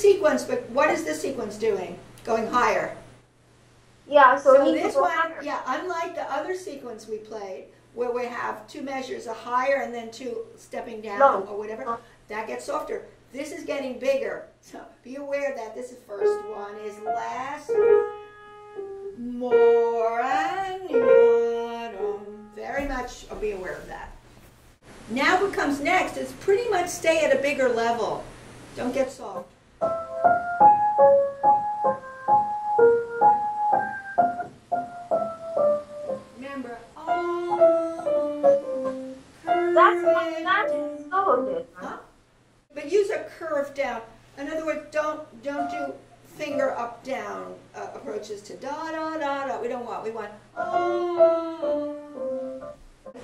sequence, but what is this sequence doing? Going higher. Yeah, so this one, yeah, unlike the other sequence we played, where we have two measures, a higher and then two stepping down or whatever, that gets softer. This is getting bigger. So be aware that this is first one is less, more, and very much be aware of that. Now what comes next is pretty much stay at a bigger level. Don't get soft. Remember, that is so good. Huh? But use a curve down. In other words, don't do finger up down approaches to da da da da. We want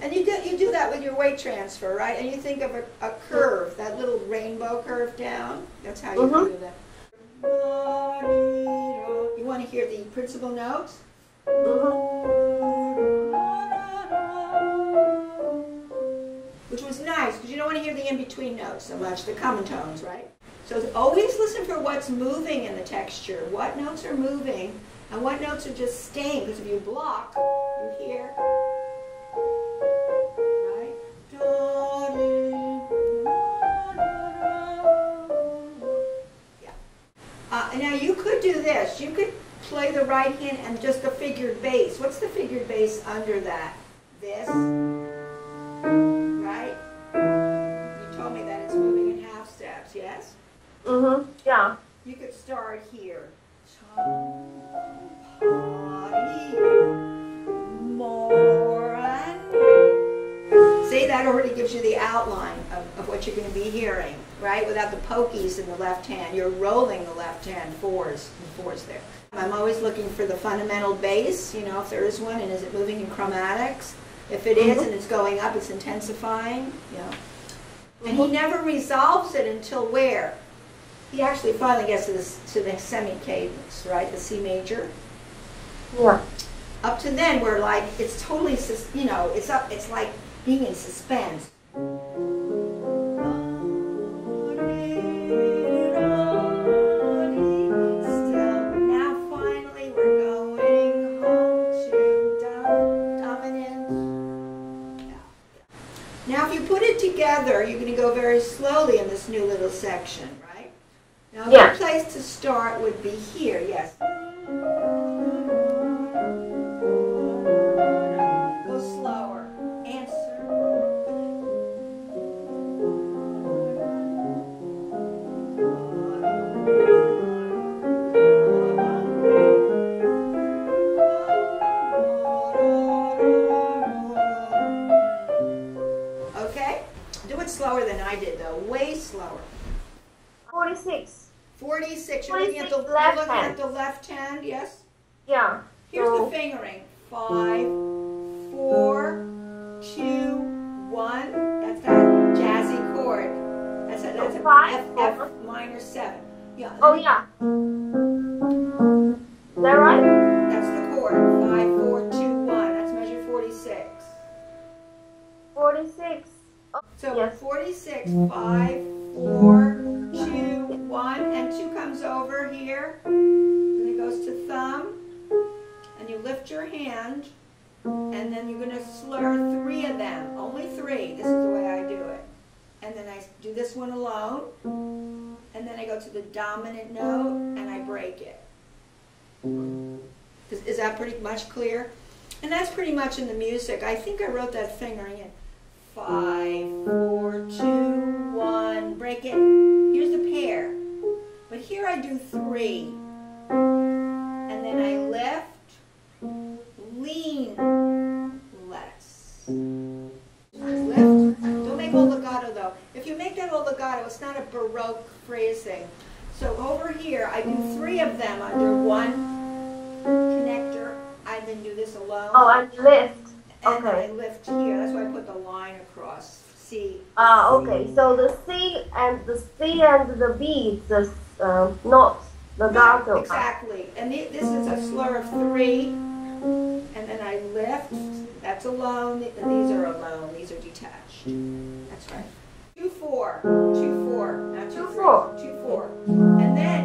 and you do that with your weight transfer, right? And you think of a curve, that little rainbow curve down. That's how you do that. You want to hear the principal notes? Which was nice, because you don't want to hear the in-between notes so much, the common tones, right? So always listen for what's moving in the texture. What notes are moving, and what notes are just staying, because if you block, you hear, right? Yeah. Now you could do this. You could play the right hand and just the figured bass. What's the figured bass under that? This. Right? You told me that it's moving in half steps, yes? Yeah. You could start here. See, that already gives you the outline of what you're going to be hearing, right? Without the pokies in the left hand. You're rolling the left hand, fours there. I'm always looking for the fundamental bass, you know, if there is one, and is it moving in chromatics? If it is and it's going up, it's intensifying, you know. And he never resolves it until where? He actually finally gets to the semi-cadence, right? The C major. Yeah. Up to then, we're like, it's totally, you know, it's like being in suspense. Together, you're going to go very slowly in this new little section, right? Now, a good place to start would be here, yes. Go slower. Answer. Slower than I did, though. Way slower. 46. 46. You're looking at the left hand, yes? Yeah. Here's the fingering. 5, 4, 2, 1. That's that jazzy chord. That's a F minor 7. Yeah. Oh, yeah. Is that right? That's the chord. 5, 4, 2, 1. That's measure 46. 46. So 46, 5, 4, 2, 1, and 2 comes over here, and it goes to thumb, and you lift your hand, and then you're going to slur 3 of them, only 3, this is the way I do it, and then I do this one alone, and then I go to the dominant note, and I break it. Is that pretty much clear? And that's pretty much in the music. I think I wrote that fingering in. 5, 4, 2, 1, break it. Here's the pair. But here I do 3. And then I lift, lean, less. Lift. Don't make all legato though. If you make that all legato, it's not a Baroque phrasing. So over here, I do 3 of them under one connector. I then do this alone. Oh, and lift. And then I lift here. That's why I put the line across. C. Okay. So the C and the B is the not legato. Right, exactly. And this is a slur of 3. And then I lift. That's alone. And these are alone. These are detached. That's right. 2, 4. 2, 4. Not 2, 4. 2, 4. And then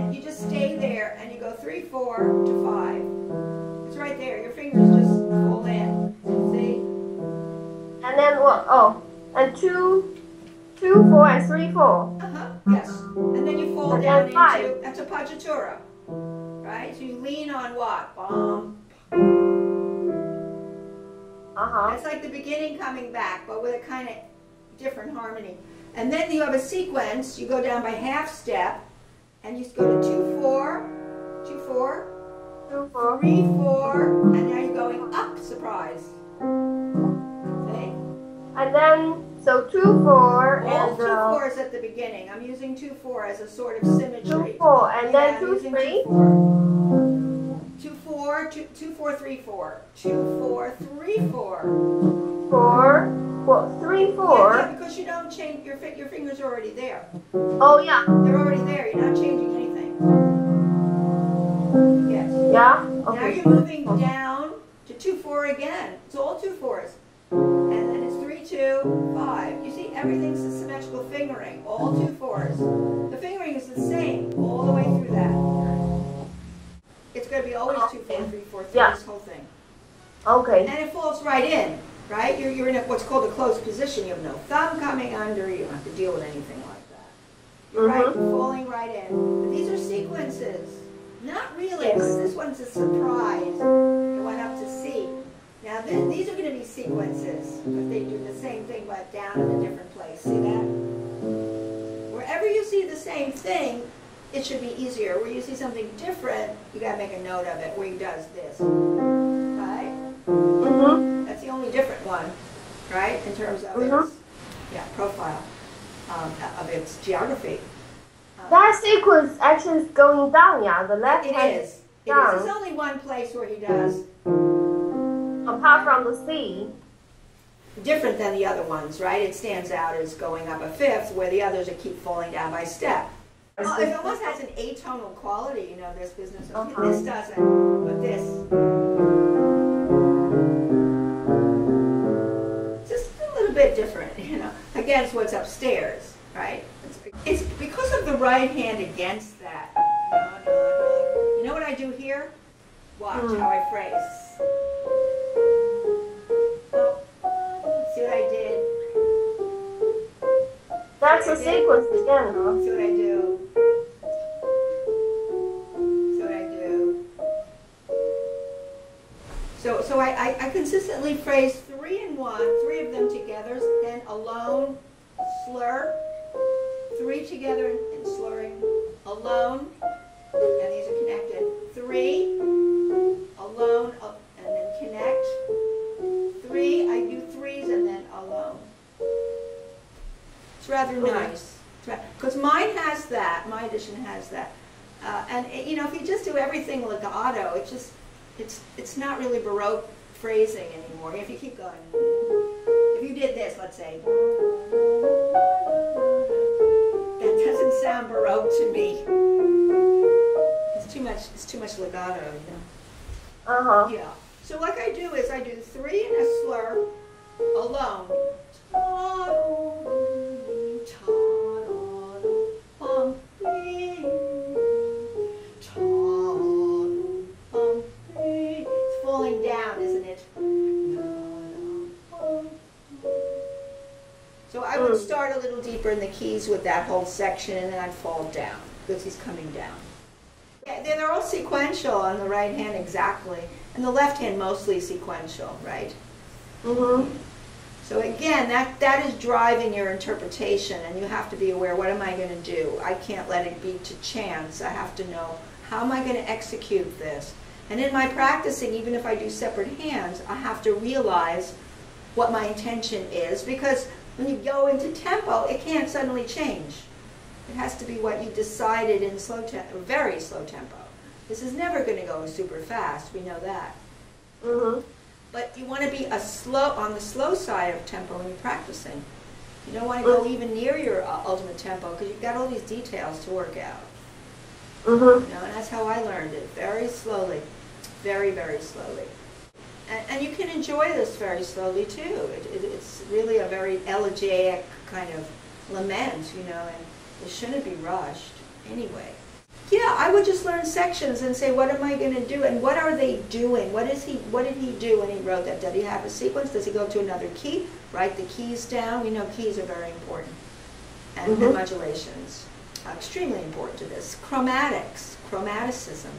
4. Yes. And then you fall And down then 5. into, that's a paggiatura. Right? So you lean on what? Bum. That's like the beginning coming back, but with a kind of different harmony. And then you have a sequence. You go down by half step, and you go to 2, 4, 2, 4, 2, 4. 3, 4, and now you're going up. Surprise. See? And then, so 2, 4, All and 2 4s at the beginning. I'm using 2, 4 as a sort of symmetry. 2, 4, and then I'm 2, using 3. 2, 4, 2, 4, 3, 4. 2, 4, 3, 4. 4, 3, 4. Yeah, because you don't change, your fingers are already there. Oh, yeah. They're already there. You're not changing anything. Yes. Yeah? Now Okay. you're moving down to 2, 4 again. It's all 2 4s. And then it's 3, 2, 5. You see, everything's a symmetrical fingering. All 2 4s. The fingering is the same all the way through that. It's going to be always 2, 4, 3, 4, 3, Yeah. this whole thing. Okay. And it falls right in, right? You're in what's called a closed position. You have no thumb coming under. You don't have to deal with anything like that. You're right, falling right in. But these are sequences. Not really, because this one's a surprise. You went up to C. Now these are going to be sequences, because they do the same thing but down in a different place. See that? Wherever you see the same thing, it should be easier. Where you see something different, you got to make a note of it, where he does this. Right? That's the only different one, right, in terms of its profile, of its geography. That sequence actually is going down, yeah. The left It hand is. down. There's only one place where he does. Apart from the C. Different than the other ones, right? It stands out as going up a fifth, where the others are keep falling down by step. Oh, it almost has an atonal quality, you know, this business. This doesn't, but this. Just a little bit different, you know, against what's upstairs, right? It's because of the right hand against that. You know what I do here? Watch how I phrase. See what I did? That's a sequence again, huh? See what I do? See what I do? So I consistently phrase 3 and 1, 3 of them together, then alone, slur, 3 together and slurring, alone, and these are connected. 3, alone, and then connect. 3, I do 3s and then alone. It's rather nice. Because mine has that, my edition has that. And you know, if you just do everything legato, it's not really Baroque phrasing anymore. If you keep going, if you did this, let's say, that doesn't sound Baroque to me. It's too much legato, you know. Yeah. So what I do is I do 3 and a slur alone. It's falling down, isn't it? So I would start a little deeper in the keys with that whole section, and then I'd fall down because he's coming down. Yeah, they're all sequential on the right hand exactly, and the left hand mostly sequential, right? So again, that is driving your interpretation, and you have to be aware, what am I going to do? I can't let it be to chance. I have to know, how am I going to execute this? And in my practicing, even if I do separate hands, I have to realize what my intention is, because when you go into tempo, it can't suddenly change. It has to be what you decided in slow tempo, very slow tempo. This is never going to go super fast, we know that. But you want to be on the slow side of tempo when you're practicing. You don't want to go even near your ultimate tempo, because you've got all these details to work out. You know, and that's how I learned it, very slowly, very, very slowly. And you can enjoy this very slowly too. It's really a very elegiac kind of lament, you know, and it shouldn't be rushed anyway. Yeah, I would just learn sections and say, what am I going to do, and what are they doing? What did he do when he wrote that? Did he have a sequence? Does he go to another key? Write the keys down? We know keys are very important. and modulations. Extremely important to this. Chromatics, chromaticism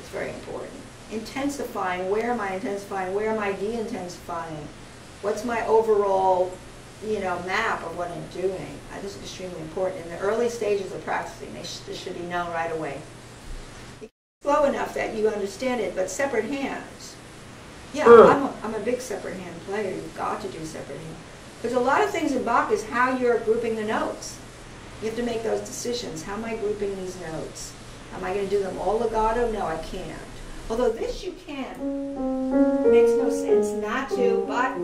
is very important. Intensifying, where am I intensifying? Where am I de-intensifying? What's my overall, map of what I'm doing? This is extremely important. In the early stages of practicing, this should be known right away. Slow enough that you understand it, but separate hands. Yeah, I'm a big separate hand player. You've got to do separate hands. Because a lot of things in Bach is how you're grouping the notes. You have to make those decisions. How am I grouping these notes? Am I going to do them all legato? No, I can't. Although this you can. It makes no sense not to, but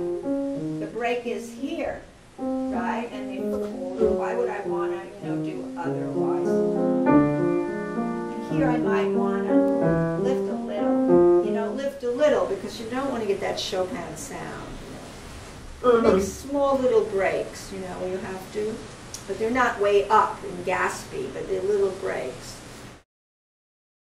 the break is here, right? And why would I want to, do otherwise? And here I might want to lift a little, lift a little, because you don't want to get that Chopin sound. Make small little breaks, where you have to. But they're not way up and gaspy, but they're little breaks.